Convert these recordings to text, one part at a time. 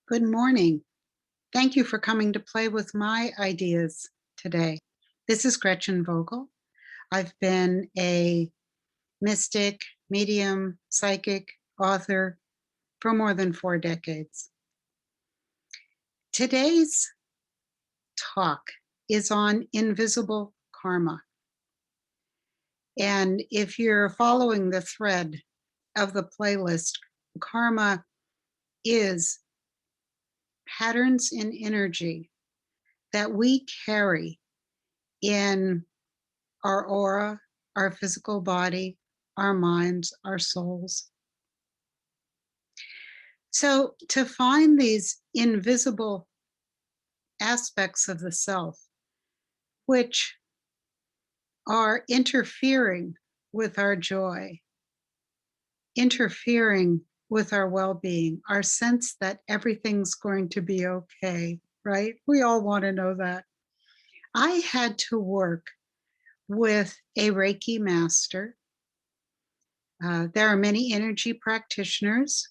Good morning. Thank you for coming to play with my ideas today. This is Gretchen Vogel. I've been a mystic, medium, psychic, author for more than 4 decades. Today's talk is on invisible karma. And if you're following the thread of the playlist, karma is patterns in energy that we carry in our aura, our physical body, our minds, our souls. So, to find these invisible aspects of the self, which are interfering with our joy, interfering with our well being, our sense that everything's going to be okay, right? We all want to know that. I had to work with a Reiki master. There are many energy practitioners.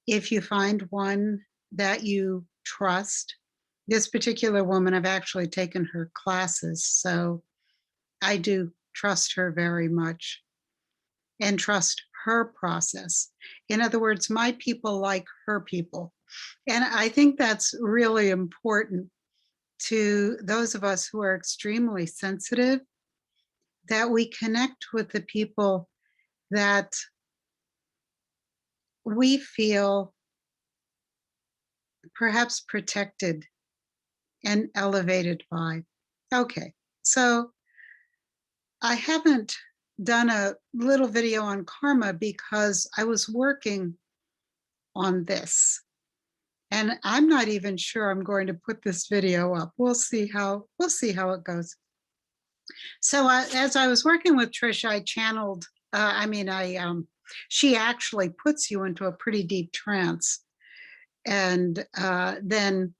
If you find one that you trust, this particular woman, I've actually taken her classes, so I do trust her very much and trust her process. In other words, my people like her people. And I think that's really important to those of us who are extremely sensitive, that we connect with the people that we feel perhaps protected and elevated by. Okay, so I haven't done a little video on karma because I was working on this. And I'm not even sure I'm going to put this video up. We'll see how it goes. So as I was working with Trish, I channeled. She actually puts you into a pretty deep trance, and then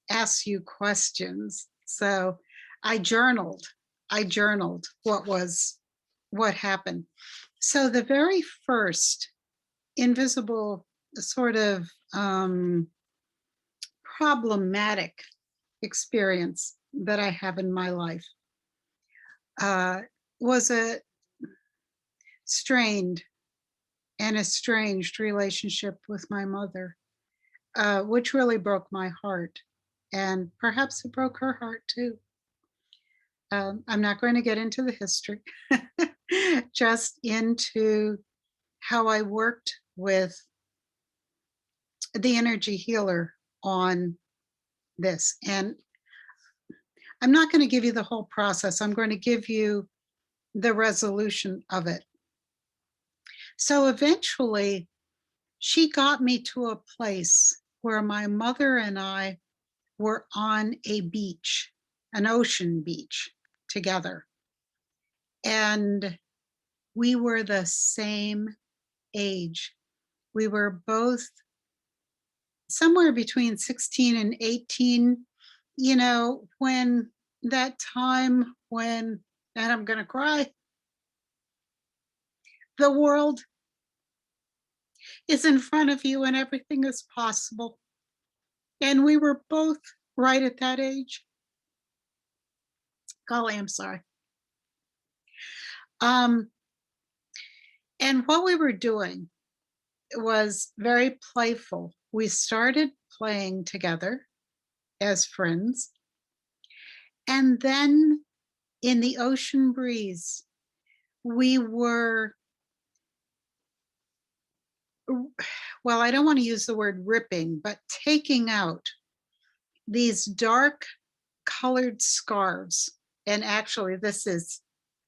asks you questions. So I journaled. I journaled what happened. So the very first invisible sort of problematic experience that I have in my life was a strained and estranged relationship with my mother, which really broke my heart. And perhaps it broke her heart too. I'm not going to get into the history, just into how I worked with the energy healer on this. And I'm not going to give you the whole process, I'm going to give you the resolution of it. So eventually, she got me to a place where my mother and I were on a beach, an ocean beach together. And we were the same age. We were both somewhere between 16 and 18, when that time when, and I'm going to cry, the world is in front of you and everything is possible. And we were both right at that age. Golly, I'm sorry. And what we were doing was very playful. We started playing together as friends. And then in the ocean breeze, we were, well, I don't want to use the word ripping, but taking out these dark colored scarves. And actually, this is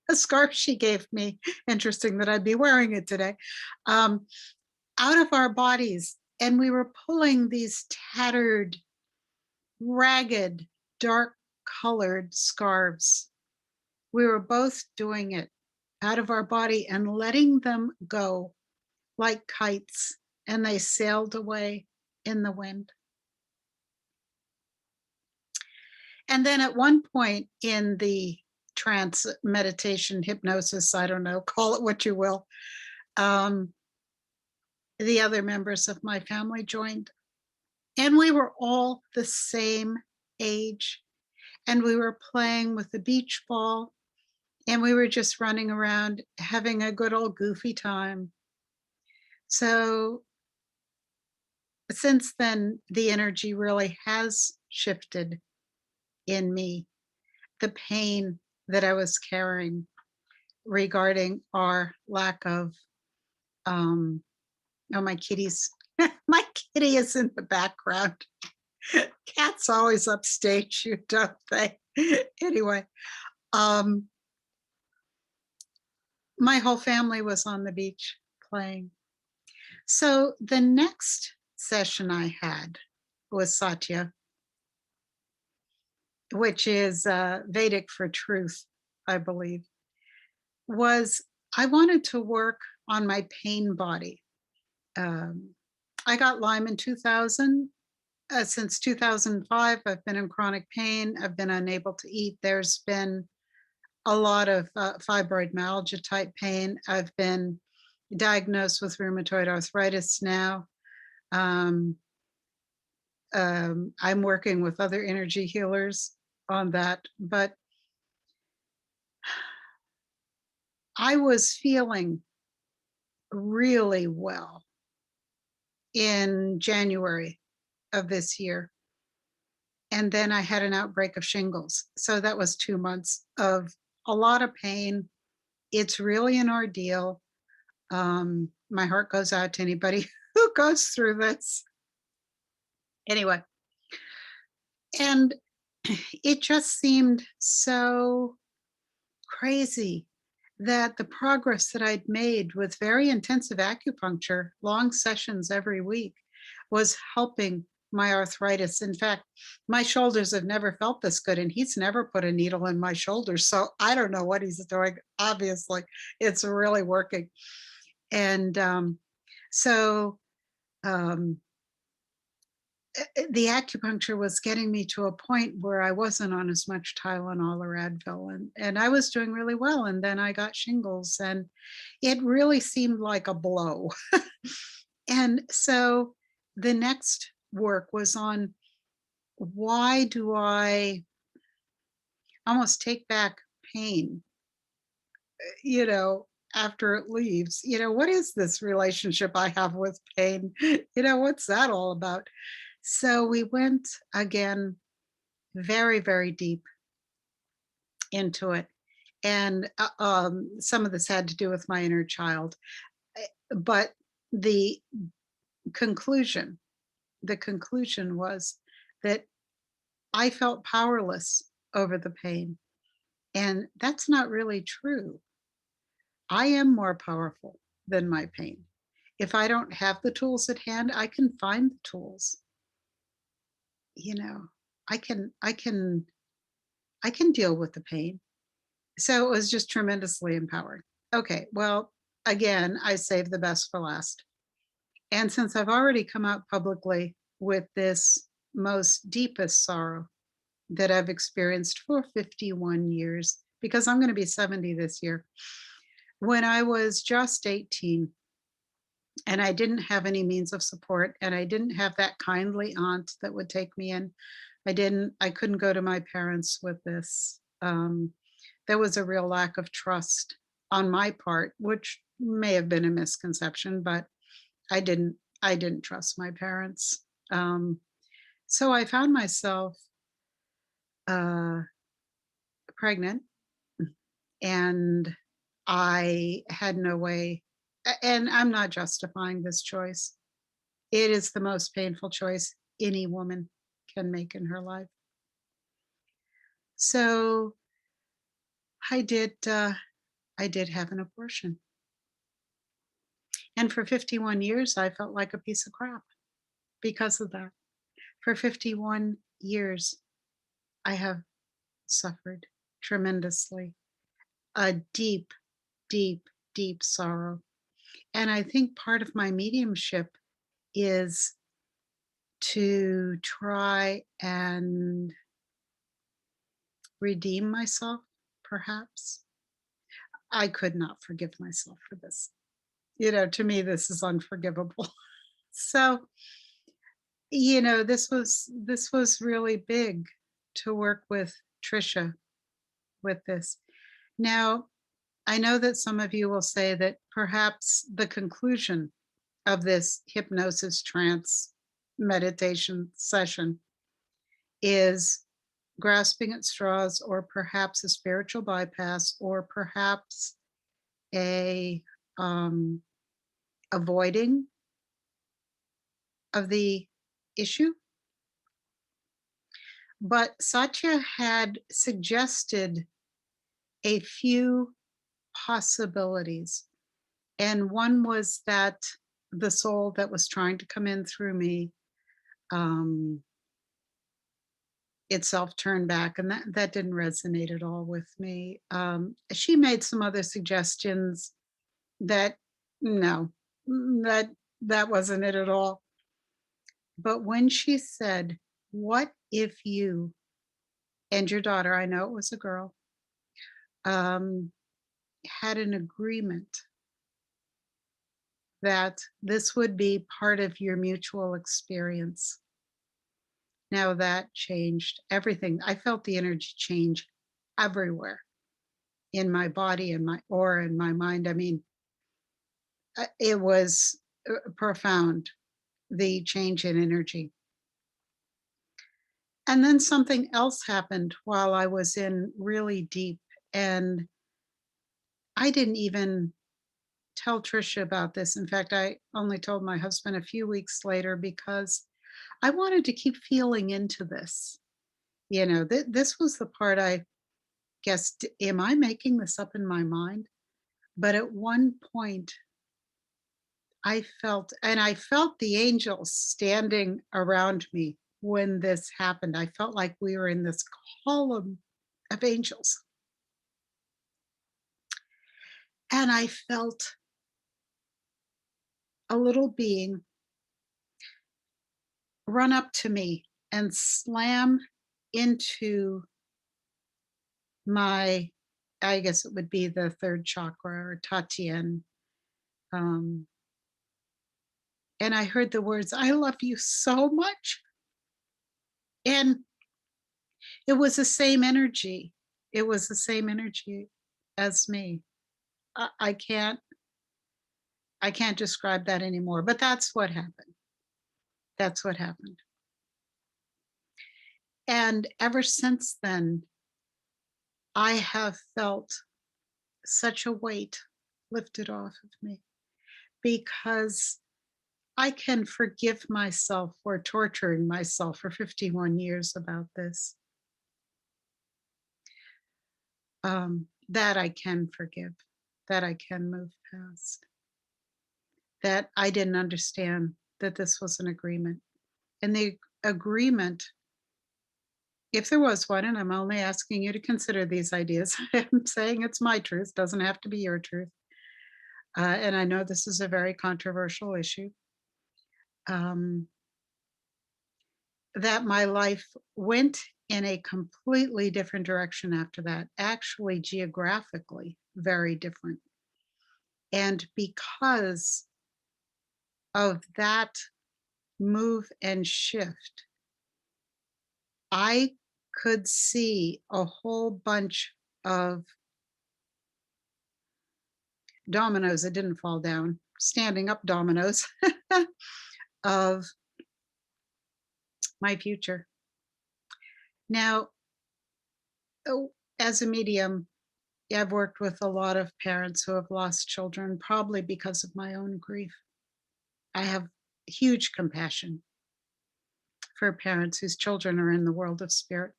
a scarf she gave me. Interesting that I'd be wearing it today. Out of our bodies. And we were pulling these tattered, ragged, dark colored scarves. We were both doing it out of our body and letting them go like kites, and they sailed away in the wind. And then at one point in the trance, meditation, hypnosis, I don't know, call it what you will, the other members of my family joined. And we were all the same age, and we were playing with the beach ball, and we were just running around having a good old goofy time. So since then, the energy really has shifted in me. The pain that I was carrying regarding our lack of, um, oh, my kitty's, my kitty is in the background. Cats always upstage you, don't they? Anyway, um, my whole family was on the beach playing. So the next session I had was Satya, which is Vedic for truth, I believe, was I wanted to work on my pain body. Um, I got Lyme in 2000. Since 2005, I've been in chronic pain. I've been unable to eat. There's been a lot of fibromyalgia type pain. I've been diagnosed with rheumatoid arthritis now. Um, I'm working with other energy healers on that, but I was feeling really well in January of this year. And then I had an outbreak of shingles. So that was 2 months of a lot of pain. It's really an ordeal. My heart goes out to anybody who goes through this. Anyway, and it just seemed so crazy that the progress that I'd made with very intensive acupuncture, long sessions every week, was helping my arthritis. In fact, my shoulders have never felt this good, and he's never put a needle in my shoulders. So I don't know what he's doing. Obviously, it's really working. And so um, the acupuncture was getting me to a point where I wasn't on as much Tylenol or Advil, and I was doing really well. And then I got shingles, and it really seemed like a blow. And so the next work was on why do I almost take back pain, you know, after it leaves? What is this relationship I have with pain? What's that all about? So we went again very, very deep into it. And some of this had to do with my inner child. But the conclusion, the conclusion was that I felt powerless over the pain. And that's not really true. I am more powerful than my pain. If I don't have the tools at hand, I can find the tools. You know, I can deal with the pain. So it was just tremendously empowering. Okay, well, again, I saved the best for last. And since I've already come out publicly with this most deepest sorrow that I've experienced for 51 years, because I'm going to be 70 this year, when I was just 18 and I didn't have any means of support and I didn't have that kindly aunt that would take me in, I couldn't go to my parents with this. There was a real lack of trust on my part, which may have been a misconception, but I didn't trust my parents. So I found myself uh, pregnant, and I had no way. And I'm not justifying this choice. It is the most painful choice any woman can make in her life. So I did. I did have an abortion, and for 51 years, I felt like a piece of crap because of that. For 51 years, I have suffered tremendously, a deep, deep, deep sorrow. And I think part of my mediumship is to try and redeem myself, perhaps. I could not forgive myself for this. To me, this is unforgivable. So, this was really big to work with Trisha with this. Now, I know that some of you will say that perhaps the conclusion of this hypnosis trance meditation session is grasping at straws, or perhaps a spiritual bypass, or perhaps a um, avoiding of the issue. But Satya had suggested a few possibilities. And one was that the soul that was trying to come in through me um, itself turned back, and that didn't resonate at all with me. She made some other suggestions that no, that wasn't it at all. But when she said, "What if you and your daughter," I know it was a girl, um, had an agreement that this would be part of your mutual experience. Now that changed everything. I felt the energy change everywhere in my body and my aura and my mind. I mean, it was profound, the change in energy. And then something else happened while I was in really deep, and I didn't even tell Trisha about this. In fact, I only told my husband a few weeks later because I wanted to keep feeling into this. This was the part I guessed, am I making this up in my mind? But at one point, I felt the angels standing around me when this happened. I felt like we were in this column of angels. And I felt a little being run up to me and slam into my, I guess it would be the third chakra, or Tatian. Um, and I heard the words, "I love you so much." And it was the same energy. It was the same energy as me. I can't describe that anymore, but that's what happened. That's what happened. And ever since then, I have felt such a weight lifted off of me, because I can forgive myself for torturing myself for 51 years about this. That I can forgive, that I can move past, that I didn't understand that this was an agreement. And the agreement, if there was one, and I'm only asking you to consider these ideas, I'm saying it's my truth, doesn't have to be your truth. And I know this is a very controversial issue. Um, that my life went in a completely different direction after that, actually geographically very different. And because of that move and shift, I could see a whole bunch of dominoes that didn't fall down, standing up dominoes of my future. Now, as a medium, I've worked with a lot of parents who have lost children, probably because of my own grief. I have huge compassion for parents whose children are in the world of spirit.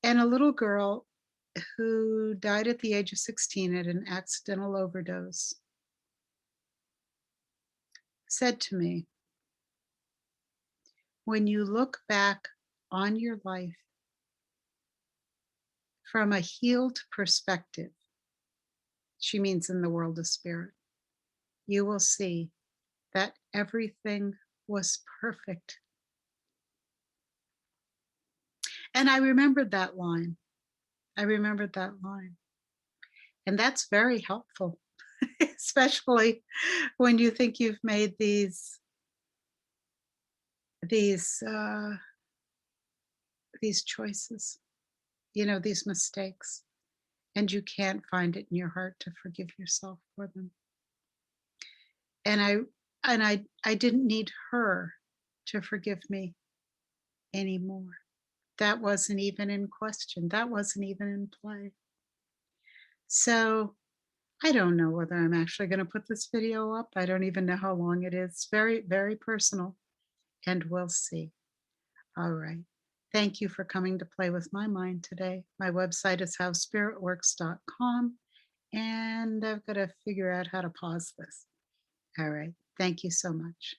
And a little girl who died at the age of 16 at an accidental overdose said to me, "When you look back on your life from a healed perspective," she means in the world of spirit, "you will see that everything was perfect." And I remembered that line. I remembered that line. And that's very helpful, especially when you think you've made these these uh, these choices, these mistakes, and you can't find it in your heart to forgive yourself for them. And I didn't need her to forgive me anymore. That wasn't even in question. That wasn't even in play. So I don't know whether I'm actually going to put this video up. I don't even know how long it is. Very, very personal, and we'll see. All right. Thank you for coming to play with my mind today. My website is howspiritworks.com, and I've got to figure out how to pause this. All right. Thank you so much.